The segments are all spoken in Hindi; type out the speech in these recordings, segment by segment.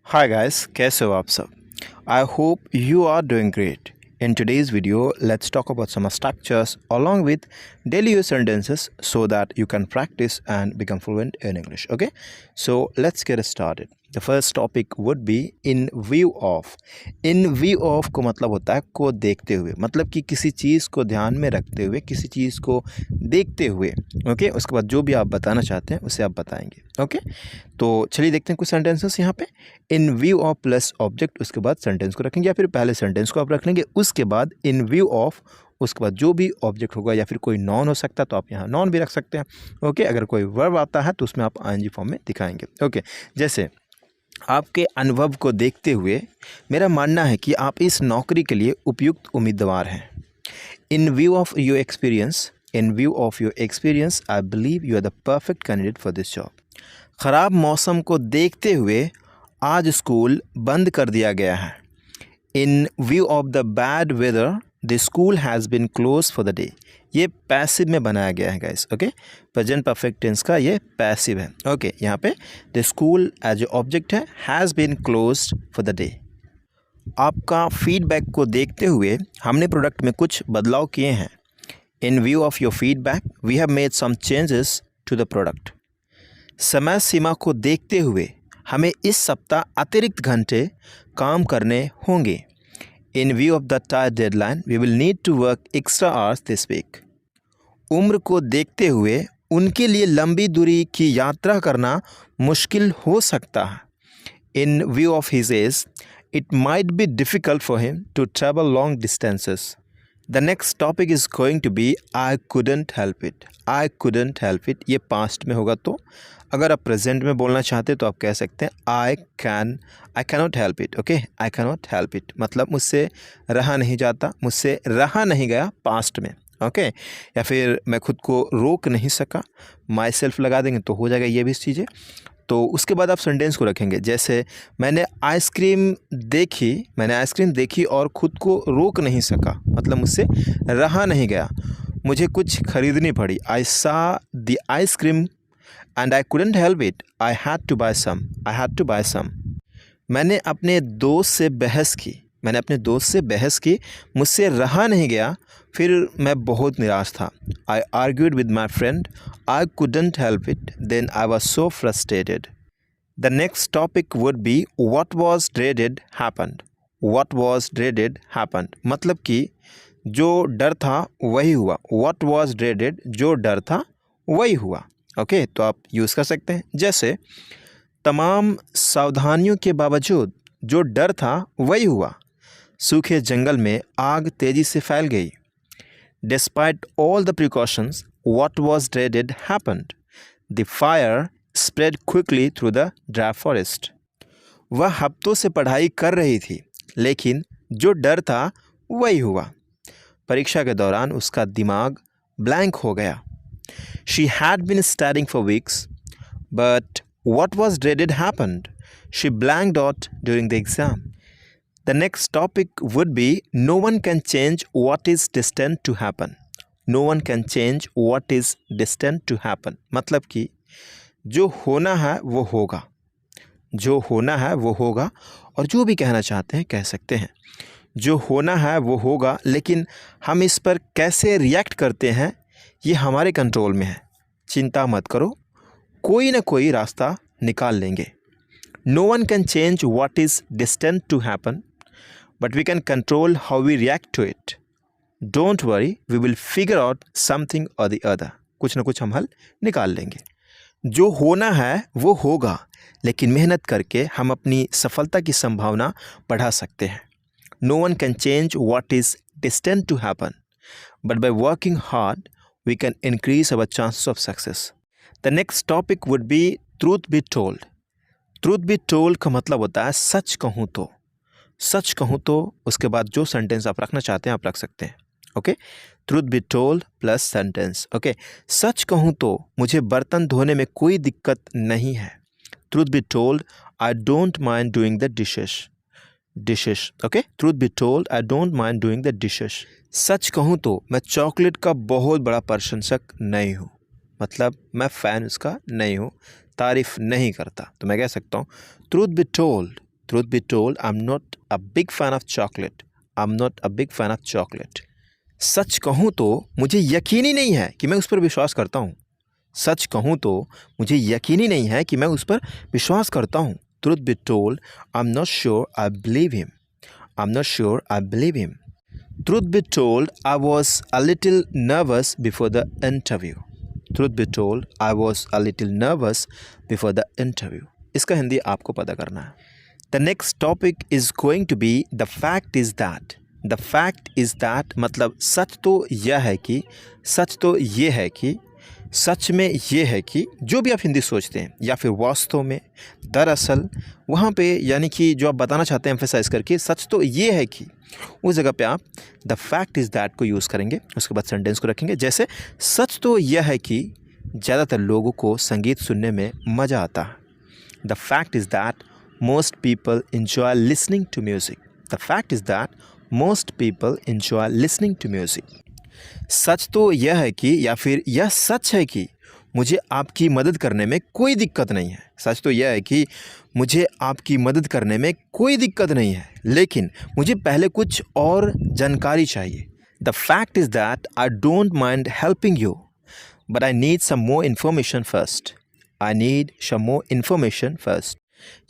Hi guys, कैसे हो आप सब? I hope you are doing great. In today's video, let's talk about some structures along with daily use sentences so that you can practice and become fluent in English. Okay, so let's get started. The first topic would be in view of. In view of को मतलब होता है को देखते हुए, मतलब कि किसी चीज़ को ध्यान में रखते हुए, किसी चीज़ को देखते हुए. ओके, उसके बाद जो भी आप बताना चाहते हैं उसे आप बताएंगे. ओके, तो चलिए देखते हैं कुछ सेंटेंसेस यहाँ पे. इन व्यू ऑफ प्लस ऑब्जेक्ट, उसके बाद सेंटेंस को रखेंगे या फिर पहले सेंटेंस को आप रख लेंगे, उसके बाद इन व्यू ऑफ, उसके बाद जो भी ऑब्जेक्ट होगा या फिर कोई नॉन हो सकता है तो आप यहाँ नॉन भी रख सकते हैं. ओके, अगर कोई वर्ब आता है तो उसमें आप आईएनजी फॉर्म में दिखाएंगे. ओके, जैसे आपके अनुभव को देखते हुए मेरा मानना है कि आप इस नौकरी के लिए उपयुक्त उम्मीदवार हैं. In view of your experience I believe you are the perfect candidate for this job. ख़राब मौसम को देखते हुए आज स्कूल बंद कर दिया गया है. In view of the bad weather the school has been close for the day. ये पैसिव में बनाया गया है guys. Okay, present perfect tense का ये पैसिव है. ओके, यहाँ पे the school as a object है, has been close for the day. आपका फीडबैक को देखते हुए हमने प्रोडक्ट में कुछ बदलाव किए हैं. In view of your feedback we have made some changes to the product. समय सीमा को देखते हुए हमें इस सप्ताह अतिरिक्त घंटे काम करने होंगे. In view of the tight deadline we will need to work extra hours this week. उम्र को देखते हुए उनके लिए लंबी दूरी की यात्रा करना मुश्किल हो सकता है. In view of his age it might be difficult for him to travel long distances. The next topic is going to be I couldn't help it. I couldn't help it ये पास्ट में होगा, तो अगर आप प्रेजेंट में बोलना चाहते हैं तो आप कह सकते हैं I cannot help it. Okay, I cannot help it मतलब मुझसे रहा नहीं जाता, मुझसे रहा नहीं गया पास्ट में. ओके, या फिर मैं खुद को रोक नहीं सका, माई सेल्फ लगा देंगे तो हो जाएगा ये भी चीज़ें. तो उसके बाद आप सेंटेंस को रखेंगे. जैसे मैंने आइसक्रीम देखी और ख़ुद को रोक नहीं सका, मतलब मुझसे रहा नहीं गया, मुझे कुछ खरीदनी पड़ी. I saw the ice cream and I couldn't help it, I had to buy some. मैंने अपने दोस्त से बहस की, मुझसे रहा नहीं गया, फिर मैं बहुत निराश था. I argued with my friend, I couldn't help it, then I was so frustrated. The next topic would be what was dreaded happened. मतलब कि जो डर था वही हुआ. व्हाट वॉज ड्रेडेड, जो डर था वही हुआ. ओके, तो आप यूज़ कर सकते हैं. जैसे तमाम सावधानियों के बावजूद जो डर था वही हुआ. सूखे जंगल में आग तेज़ी से फैल गई. Despite all the precautions what was dreaded happened. The fire spread quickly through the dry forest. वह हफ्तों से पढ़ाई कर रही थी, लेकिन जो डर था वही हुआ. परीक्षा के दौरान उसका दिमाग ब्लैंक हो गया. She had been studying for weeks, but what was dreaded happened. She blanked out during the exam. The next topic would be no one can change what is destined to happen. No one can change what is destined to happen. मतलब कि जो होना है वो होगा, और जो भी कहना चाहते हैं कह सकते हैं. जो होना है वो होगा, लेकिन हम इस पर कैसे रिएक्ट करते हैं ये हमारे कंट्रोल में है. चिंता मत करो, कोई ना कोई रास्ता निकाल लेंगे. No one can change what is destined to happen, but we can control how we react to it. Don't worry, we will figure out something और द अदर. कुछ ना कुछ हम हल निकाल लेंगे. जो होना है वो होगा, लेकिन मेहनत करके हम अपनी सफलता की संभावना बढ़ा सकते हैं. No one can change what is destined to happen, but by working hard we can increase our chances of success. The next topic would be truth be told. Truth be told का मतलब होता है सच कहूँ तो. उसके बाद जो सेंटेंस आप रखना चाहते हैं आप रख सकते हैं. Okay, truth be told plus sentence. Okay, सच कहूँ तो मुझे बर्तन धोने में कोई दिक्कत नहीं है. Truth be told, I don't mind doing the dishes. Okay, truth be told, I don't mind doing the dishes. सच कहूँ तो मैं चॉकलेट का बहुत बड़ा प्रशंसक नहीं हूँ, मतलब मैं फ़ैन उसका नहीं हूँ, तारीफ़ नहीं करता. तो मैं कह सकता हूँ truth be told, Truth be told, I'm not a big fan of chocolate. I'm not a big fan of chocolate. सच कहूँ तो मुझे यकीन ही नहीं है कि मैं उस पर विश्वास करता हूँ. सच कहूँ तो मुझे यकीन ही नहीं है कि मैं उस पर विश्वास करता हूँ. Truth be told, I'm not sure I believe him. I'm not sure I believe him. Truth be told, I was a little nervous before the interview. Truth be told, I was a little nervous before the interview. इसका हिंदी आपको पता करना है. The next topic is going to be the fact is that. The fact is that मतलब सच तो यह है कि, सच तो ये है कि, सच में ये है कि, जो भी आप हिंदी सोचते हैं या फिर वास्तव में, दरअसल, वहाँ पे यानी कि जो आप बताना चाहते हैं एम्फेसाइज करके, सच तो ये है कि, उस जगह पे आप द फैक्ट इज़ दैट को यूज़ करेंगे. उसके बाद सेंटेंस को रखेंगे. जैसे सच तो यह है कि ज़्यादातर लोगों को संगीत सुनने में मज़ा आता है. The fact is that most people enjoy listening to music. The fact is that most people enjoy listening to music. सच तो यह है कि या फिर यह सच है कि मुझे आपकी मदद करने में कोई दिक्कत नहीं है. सच तो यह है कि मुझे आपकी मदद करने में कोई दिक्कत नहीं है, लेकिन मुझे पहले कुछ और जानकारी चाहिए. The fact is that I don't mind helping you, but I need some more information first. I need some more information first.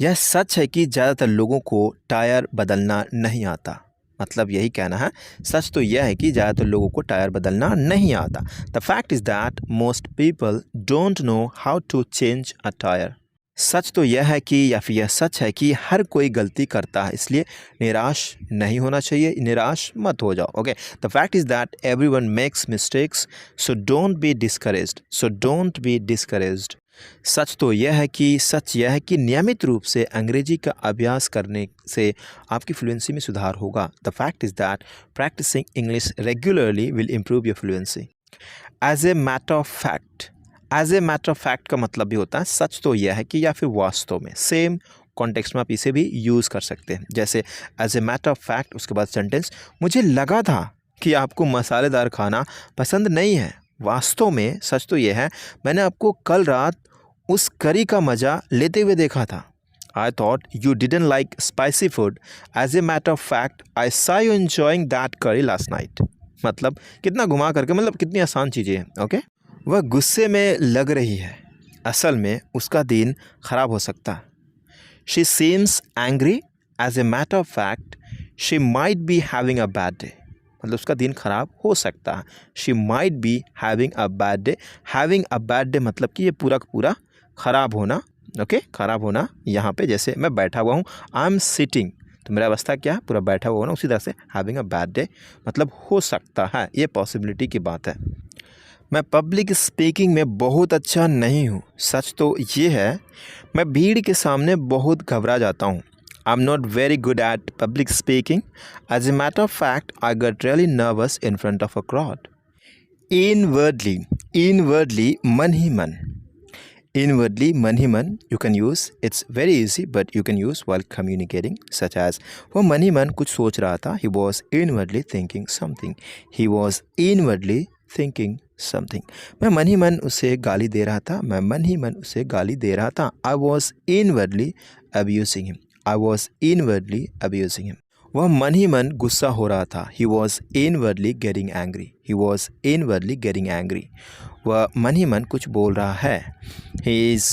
यह सच है कि ज़्यादातर लोगों को टायर बदलना नहीं आता. मतलब यही कहना है, सच तो यह है कि ज़्यादातर लोगों को टायर बदलना नहीं आता. The fact is that most people don't know how to change a tyre. सच तो यह है कि या फिर यह सच है कि हर कोई गलती करता है, इसलिए निराश नहीं होना चाहिए, निराश मत हो जाओ. Okay, the fact is that everyone makes mistakes, so don't be discouraged. So don't be discouraged. सच तो यह है कि, सच यह है कि नियमित रूप से अंग्रेजी का अभ्यास करने से आपकी फ्लुएंसी में सुधार होगा. The fact is that practising English regularly will improve your fluency. As a matter of fact. As a matter of fact का मतलब भी होता है सच तो यह है कि या फिर वास्तव में. सेम कॉन्टेक्स्ट में आप इसे भी यूज़ कर सकते हैं. जैसे as a matter of fact, उसके बाद सेंटेंस, मुझे लगा था कि आपको मसालेदार खाना पसंद नहीं है. वास्तव में सच तो यह है, मैंने आपको कल रात उस करी का मज़ा लेते हुए देखा था. I thought you didn't like spicy food. As a matter of fact I saw you enjoying that curry last night. मतलब कितना घुमा करके, मतलब कितनी आसान चीज़ें हैं. ओके, वह गुस्से में लग रही है, असल में उसका दिन ख़राब हो सकता है. She seems angry. As a matter of fact she might be having a bad day. मतलब उसका दिन ख़राब हो सकता है. She might be having a bad day. Having a bad day मतलब कि ये पूरा का पूरा ख़राब होना. ओके, ख़राब होना. यहाँ पे जैसे मैं बैठा हुआ हूँ, आई एम सिटिंग, तो मेरा अवस्था क्या है, पूरा बैठा हुआ होना. उसी तरह से हैविंग अ बैड डे मतलब हो सकता है, ये पॉसिबिलिटी की बात है. मैं पब्लिक स्पीकिंग में बहुत अच्छा नहीं हूँ. सच तो ये है, मैं भीड़ के सामने बहुत घबरा जाता हूँ. I'm not very good at public speaking. As a matter of fact, I got really nervous in front of a crowd. Inwardly, inwardly, मन ही मन. Inwardly, मन ही मन, you can use. It's very easy, but you can use while communicating, such as वो मन ही मन कुछ सोच रहा था. He was inwardly thinking something. He was inwardly thinking something. मैं मन ही मन उसे गाली दे रहा था. मैं मन ही मन उसे गाली दे रहा था. I was inwardly abusing him. I was inwardly abusing him. वह मन ही मन गुस्सा हो रहा था. He was inwardly getting angry. He was inwardly getting angry. वह मन ही मन कुछ बोल रहा है. He is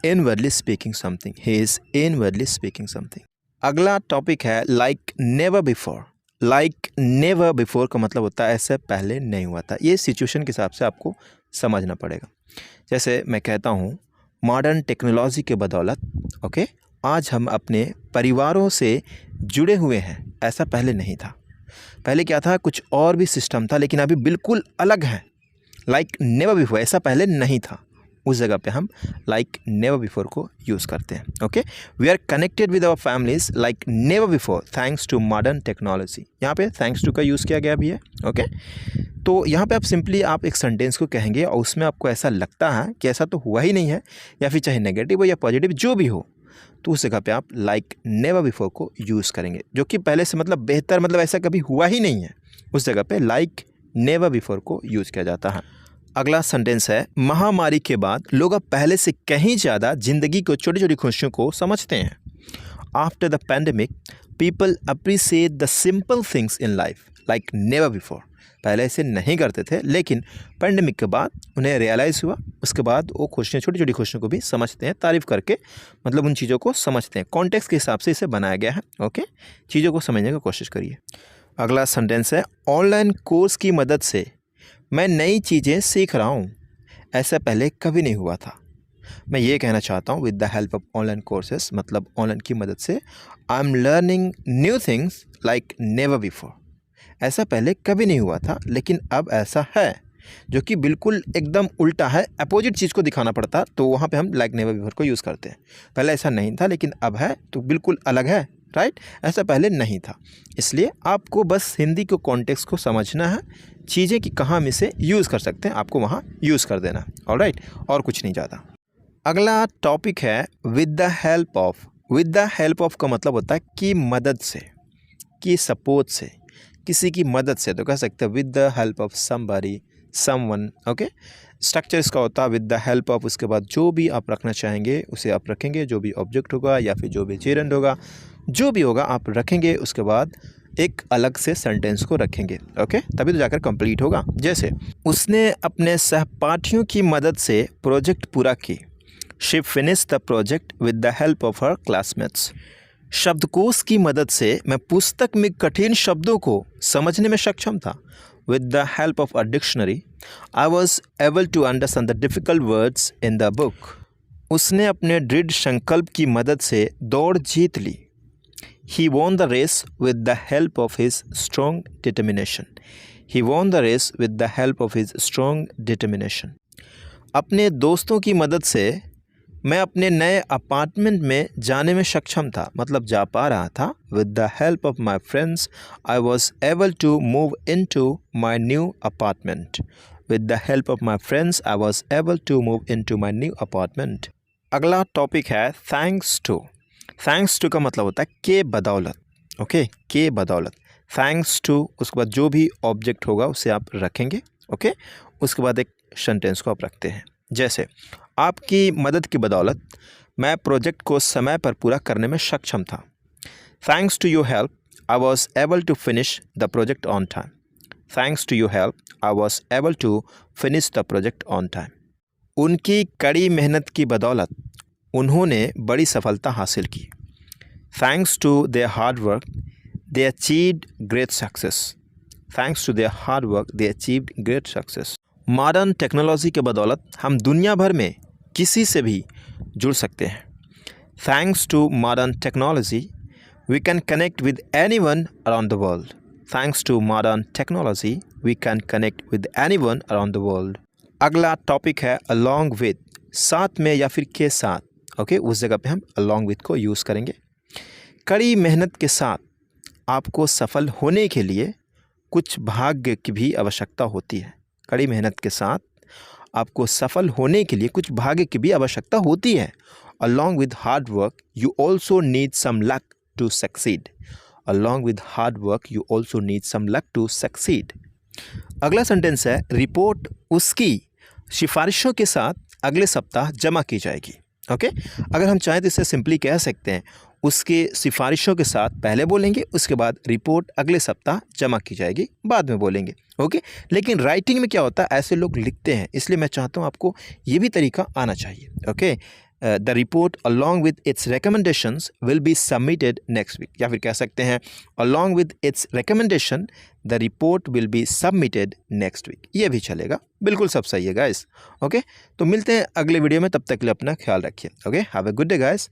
inwardly speaking something. He is inwardly speaking something. अगला टॉपिक है like never before. Like never before का मतलब होता है ऐसे पहले नहीं हुआ था. ये सिचुएशन के हिसाब से आपको समझना पड़ेगा. जैसे मैं कहता हूँ, मॉडर्न टेक्नोलॉजी के बदौलत, ओके, आज हम अपने परिवारों से जुड़े हुए हैं. ऐसा पहले नहीं था. पहले क्या था, कुछ और भी सिस्टम था, लेकिन अभी बिल्कुल अलग है. लाइक नेवर बिफोर, ऐसा पहले नहीं था. उस जगह पे हम लाइक नेवर बिफोर को यूज़ करते हैं. Okay, we are connected with our families like never before thanks to modern technology. यहाँ पे थैंक्स टू का यूज़ किया गया भी है. ओके, तो यहाँ पे आप सिंपली आप एक सेंटेंस को कहेंगे और उसमें आपको ऐसा लगता है कि ऐसा तो हुआ ही नहीं है, या फिर चाहे नेगेटिव हो या पॉजिटिव जो भी हो, तो उस जगह पे आप लाइक नेवर बिफोर को यूज़ करेंगे, जो कि पहले से मतलब बेहतर, मतलब ऐसा कभी हुआ ही नहीं है. उस जगह पे लाइक नेवर बिफोर को यूज़ किया जाता है. अगला सेंटेंस है, महामारी के बाद लोग अब पहले से कहीं ज़्यादा ज़िंदगी को, छोटी छोटी खुशियों को समझते हैं. After the pandemic people appreciate the simple things in life like never before. पहले ऐसे नहीं करते थे, लेकिन पैंडेमिक के बाद उन्हें रियलाइज़ हुआ, उसके बाद वो खुशियाँ, छोटी छोटी खुशियों को भी समझते हैं, तारीफ़ करके मतलब उन चीज़ों को समझते हैं। कॉन्टेक्स्ट के हिसाब से इसे बनाया गया है। ओके, चीज़ों को समझने की कोशिश करिए। अगला सेंटेंस है, ऑनलाइन कोर्स की मदद से मैं नई चीज़ें सीख रहा हूँ, ऐसा पहले कभी नहीं हुआ था। मैं ये कहना चाहता हूँ with the help of online courses, मतलब ऑनलाइन की मदद से I am learning new things like never before. ऐसा पहले कभी नहीं हुआ था, लेकिन अब ऐसा है, जो कि बिल्कुल एकदम उल्टा है। अपोजिट चीज़ को दिखाना पड़ता तो वहाँ पे हम लाइक नेवर बिफोर को यूज़ करते हैं। पहले ऐसा नहीं था, लेकिन अब है, तो बिल्कुल अलग है, राइट। ऐसा पहले नहीं था, इसलिए आपको बस हिंदी के कॉन्टेक्स्ट को समझना है, चीज़ें कि कहाँ हम इसे यूज़ कर सकते हैं, आपको वहाँ यूज़ कर देना, ऑलराइट, और कुछ नहीं ज़्यादा। अगला टॉपिक है with the help of. With the help of का मतलब होता है कि मदद से, कि सपोर्ट से, किसी की मदद से, तो कह सकते हैं with the help of somebody, someone. Okay, structure इसका होता है विद द हेल्प ऑफ, उसके बाद जो भी आप रखना चाहेंगे उसे आप रखेंगे, जो भी ऑब्जेक्ट होगा या फिर जो भी जेरेंड होगा, जो भी होगा आप रखेंगे, उसके बाद एक अलग से सेंटेंस को रखेंगे। ओके, तभी तो जाकर कंप्लीट होगा। जैसे उसने अपने सहपाठियों की मदद से प्रोजेक्ट पूरा की। She finished the project with the help of her classmates. शब्दकोश की मदद से मैं पुस्तक में कठिन शब्दों को समझने में सक्षम था। With the help of a dictionary I was able to understand the difficult words in the book. उसने अपने दृढ़ संकल्प की मदद से दौड़ जीत ली। He won the race with the help of his strong determination. He won the race with the help of his strong determination. अपने दोस्तों की मदद से मैं अपने नए अपार्टमेंट में जाने में सक्षम था, मतलब जा पा रहा था। With the help of my friends, I was able to move into my new apartment. With the help of my friends, I was able to move into my new apartment. अगला टॉपिक है thanks to. थैंक्स टू का मतलब होता है के बदौलत। ओके, के बदौलत, थैंक्स टू, उसके बाद जो भी ऑब्जेक्ट होगा उसे आप रखेंगे। ओके, उसके बाद एक सेंटेंस को आप रखते हैं। जैसे आपकी मदद की बदौलत मैं प्रोजेक्ट को समय पर पूरा करने में सक्षम था। Thanks to your help I was able to finish the project on time. Thanks to your help I was able to finish the project on time. उनकी कड़ी मेहनत की बदौलत उन्होंने बड़ी सफलता हासिल की। Thanks to their hard work they achieved great success. Thanks to their hard work they achieved great success. Modern technology के बदौलत हम दुनिया भर में किसी से भी जुड़ सकते हैं। Thanks to modern technology we can connect with anyone around the world. Thanks to modern technology we can connect with anyone around the world. अगला टॉपिक है अलॉन्ग विद, साथ में या फिर के साथ। ओके, उस जगह पे हम अलॉन्ग विथ को यूज़ करेंगे। कड़ी मेहनत के साथ आपको सफल होने के लिए कुछ भाग्य की भी आवश्यकता होती है। कड़ी मेहनत के साथ आपको सफल होने के लिए कुछ भाग्य की भी आवश्यकता होती है। Along with hard work you also need some luck to succeed. Along with hard work you also need some luck to succeed. अगला सेंटेंस है रिपोर्ट उसकी सिफारिशों के साथ अगले सप्ताह जमा की जाएगी। ओके, अगर हम चाहें तो इसे सिंपली कह सकते हैं उसके सिफारिशों के साथ पहले बोलेंगे, उसके बाद रिपोर्ट अगले सप्ताह जमा की जाएगी बाद में बोलेंगे। ओके, लेकिन राइटिंग में क्या होता है, ऐसे लोग लिखते हैं, इसलिए मैं चाहता हूँ आपको ये भी तरीका आना चाहिए। Okay, the report along with its recommendations will be submitted next week, या फिर कह सकते हैं along with its recommendation the report will be submitted next week, ये भी चलेगा। बिल्कुल सब सही है गाइस। ओके, तो मिलते हैं अगले वीडियो में, तब तक के लिए अपना ख्याल रखिए। Okay, have a good day guys.